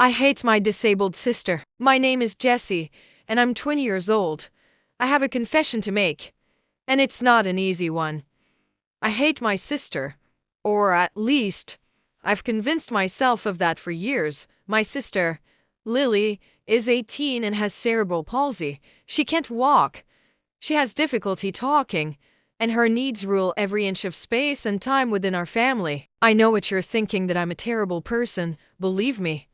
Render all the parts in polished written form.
I hate my disabled sister. My name is Jessie, and I'm 20 years old. I have a confession to make, and it's not an easy one. I hate my sister. Or at least, I've convinced myself of that for years. My sister, Lily, is 18 and has cerebral palsy. She can't walk. She has difficulty talking, and her needs rule every inch of space and time within our family. I know what you're thinking, that I'm a terrible person, believe me.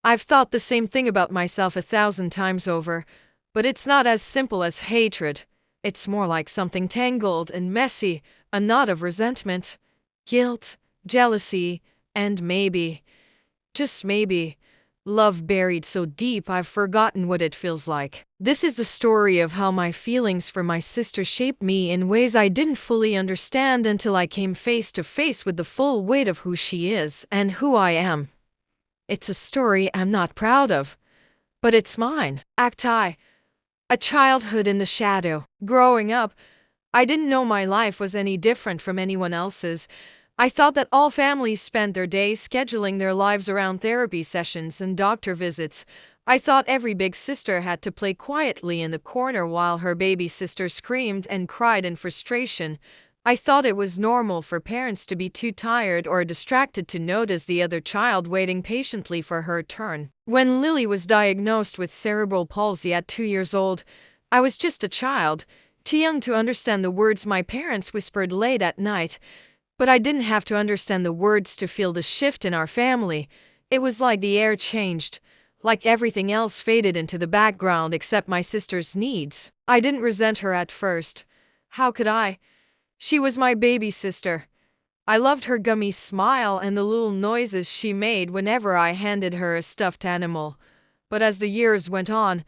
I've thought the same thing about myself 1,000 times over, but it's not as simple as hatred. It's more like something tangled and messy, a knot of resentment, guilt, jealousy, and maybe, just maybe, love buried so deep I've forgotten what it feels like. This is the story of how my feelings for my sister shaped me in ways I didn't fully understand until I came face to face with the full weight of who she is and who I am. It's a story I'm not proud of, but it's mine. Act I. A childhood in the shadow. Growing up, I didn't know my life was any different from anyone else's. I thought that all families spent their days scheduling their lives around therapy sessions and doctor visits. I thought every big sister had to play quietly in the corner while her baby sister screamed and cried in frustration. I thought it was normal for parents to be too tired or distracted to notice the other child waiting patiently for her turn. When Lily was diagnosed with cerebral palsy at 2 years old, I was just a child, too young to understand the words my parents whispered late at night. But I didn't have to understand the words to feel the shift in our family. It was like the air changed, like everything else faded into the background except my sister's needs. I didn't resent her at first. How could I? She was my baby sister. I loved her gummy smile and the little noises she made whenever I handed her a stuffed animal. But as the years went on,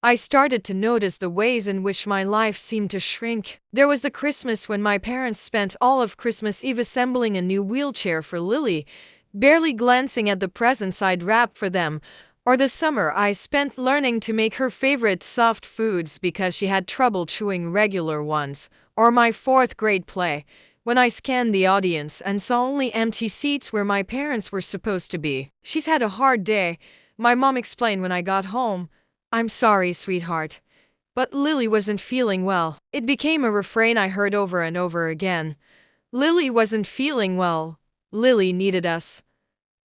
I started to notice the ways in which my life seemed to shrink. There was the Christmas when my parents spent all of Christmas Eve assembling a new wheelchair for Lily, barely glancing at the presents I'd wrapped for them, or the summer I spent learning to make her favorite soft foods because she had trouble chewing regular ones, or my fourth grade play, when I scanned the audience and saw only empty seats where my parents were supposed to be. "She's had a hard day," my mom explained when I got home. "I'm sorry, sweetheart, but Lily wasn't feeling well." It became a refrain I heard over and over again. Lily wasn't feeling well. Lily needed us.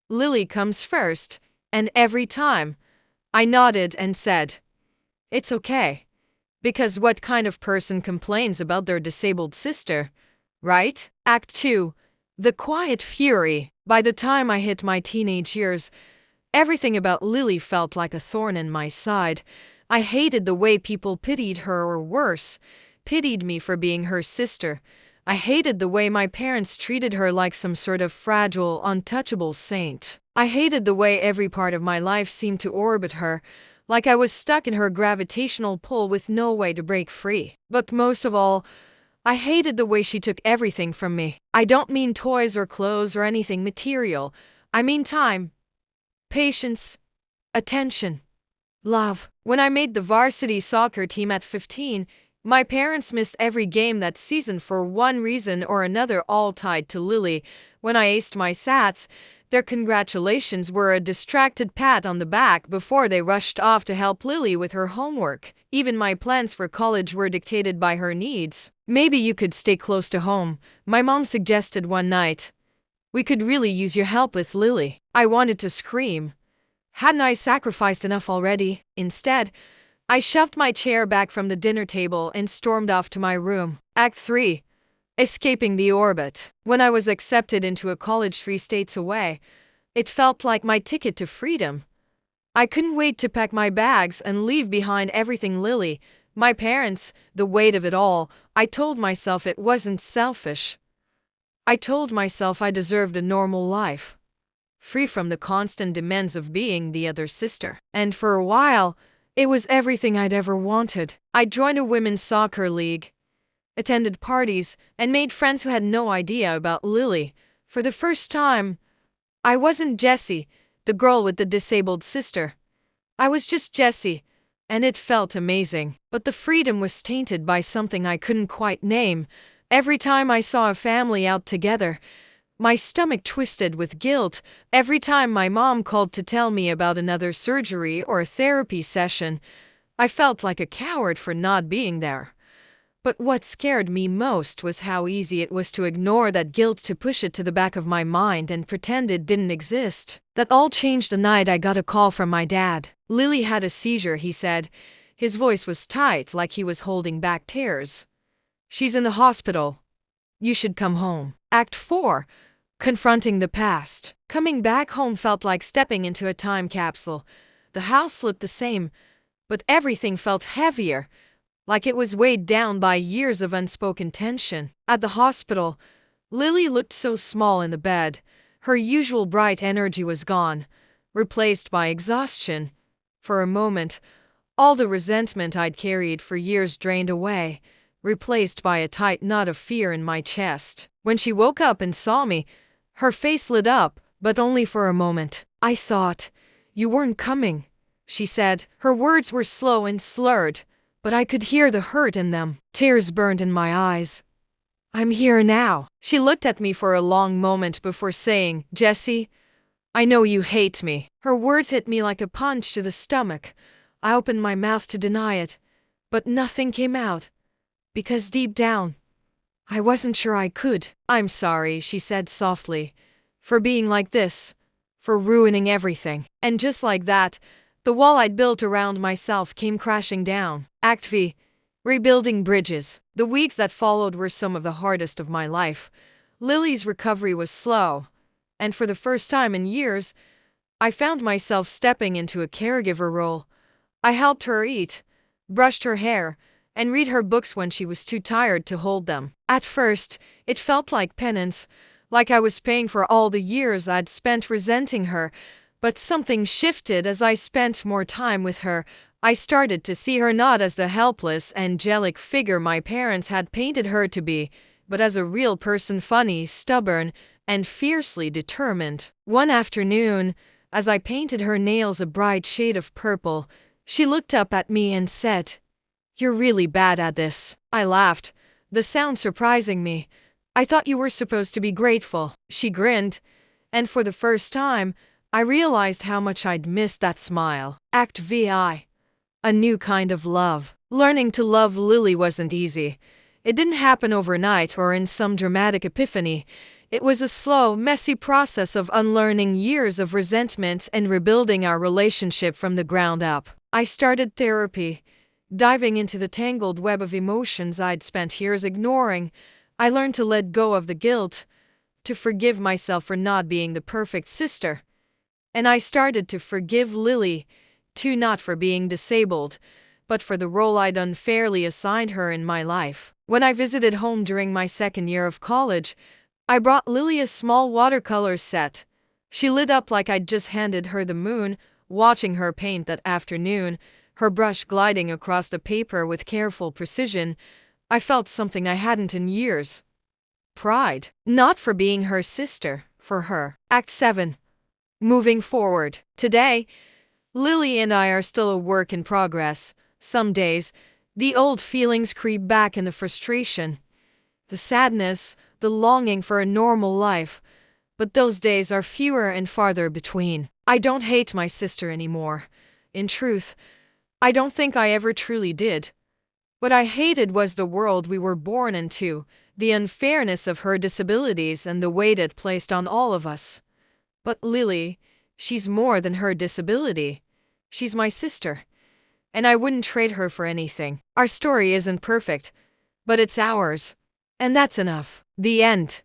Lily comes first. And every time, I nodded and said, "It's okay." Because what kind of person complains about their disabled sister, right? Act 2. The Quiet Fury. By the time I hit my teenage years, everything about Lily felt like a thorn in my side. I hated the way people pitied her, or worse, pitied me for being her sister. I hated the way my parents treated her like some sort of fragile, untouchable saint. I hated the way every part of my life seemed to orbit her, like I was stuck in her gravitational pull with no way to break free. But most of all, I hated the way she took everything from me. I don't mean toys or clothes or anything material. I mean time, patience, attention, love. When I made the varsity soccer team at 15, my parents missed every game that season for one reason or another, all tied to Lily. When I aced my SATs, their congratulations were a distracted pat on the back before they rushed off to help Lily with her homework. Even my plans for college were dictated by her needs. "Maybe you could stay close to home," my mom suggested one night. "We could really use your help with Lily." I wanted to scream. Hadn't I sacrificed enough already? Instead, I shoved my chair back from the dinner table and stormed off to my room. Act 3. Escaping the orbit. When I was accepted into a college 3 states away, it felt like my ticket to freedom. I couldn't wait to pack my bags and leave behind everything: Lily, my parents, the weight of it all. I told myself it wasn't selfish. I told myself I deserved a normal life, free from the constant demands of being the other sister. And for a while, it was everything I'd ever wanted. I joined a women's soccer league, attended parties, and made friends who had no idea about Lily. For the first time, I wasn't Jessie, the girl with the disabled sister. I was just Jessie, and it felt amazing. But the freedom was tainted by something I couldn't quite name. Every time I saw a family out together, My stomach twisted with guilt every time my mom called to tell me about another surgery or a therapy session. I felt like a coward for not being there. But what scared me most was how easy it was to ignore that guilt, to push it to the back of my mind and pretend it didn't exist. That all changed the night I got a call from my dad. "Lily had a seizure," he said. His voice was tight, like he was holding back tears. "She's in the hospital. You should come home." Act 4. Confronting the past. Coming back home felt like stepping into a time capsule. The house looked the same, but everything felt heavier, like it was weighed down by years of unspoken tension. At the hospital, Lily looked so small in the bed. Her usual bright energy was gone, replaced by exhaustion. For a moment, all the resentment I'd carried for years drained away, replaced by a tight knot of fear in my chest. When she woke up and saw me, her face lit up, but only for a moment. "I thought you weren't coming," she said. Her words were slow and slurred, but I could hear the hurt in them. Tears burned in my eyes. "I'm here now." She looked at me for a long moment before saying, "Jessie, I know you hate me." Her words hit me like a punch to the stomach. I opened my mouth to deny it, but nothing came out, because deep down, I wasn't sure I could. "I'm sorry," she said softly, "for being like this, for ruining everything." And just like that, the wall I'd built around myself came crashing down. Act V. Rebuilding bridges. The weeks that followed were some of the hardest of my life. Lily's recovery was slow, and for the first time in years, I found myself stepping into a caregiver role. I helped her eat, brushed her hair, and read her books when she was too tired to hold them. At first, it felt like penance, like I was paying for all the years I'd spent resenting her. But something shifted as I spent more time with her. I started to see her not as the helpless, angelic figure my parents had painted her to be, but as a real person, funny, stubborn, and fiercely determined. One afternoon, as I painted her nails a bright shade of purple, she looked up at me and said, "You're really bad at this." I laughed, the sound surprising me. "I thought you were supposed to be grateful." She grinned, and for the first time, I realized how much I'd missed that smile. Act VI. A new kind of love. Learning to love Lily wasn't easy. It didn't happen overnight or in some dramatic epiphany. It was a slow, messy process of unlearning years of resentment and rebuilding our relationship from the ground up. I started therapy, diving into the tangled web of emotions I'd spent years ignoring. I learned to let go of the guilt, to forgive myself for not being the perfect sister. And I started to forgive Lily, too, not for being disabled, but for the role I'd unfairly assigned her in my life. When I visited home during my second year of college, I brought Lily a small watercolor set. She lit up like I'd just handed her the moon. Watching her paint that afternoon, her brush gliding across the paper with careful precision, I felt something I hadn't in years. Pride. Not for being her sister, for her. Act 7. Moving forward. Today, Lily and I are still a work in progress. Some days, the old feelings creep back in, the frustration, the sadness, the longing for a normal life. But those days are fewer and farther between. I don't hate my sister anymore. In truth, I don't think I ever truly did. What I hated was the world we were born into, the unfairness of her disabilities and the weight it placed on all of us. But Lily, she's more than her disability. She's my sister, and I wouldn't trade her for anything. Our story isn't perfect, but it's ours, and that's enough. The end.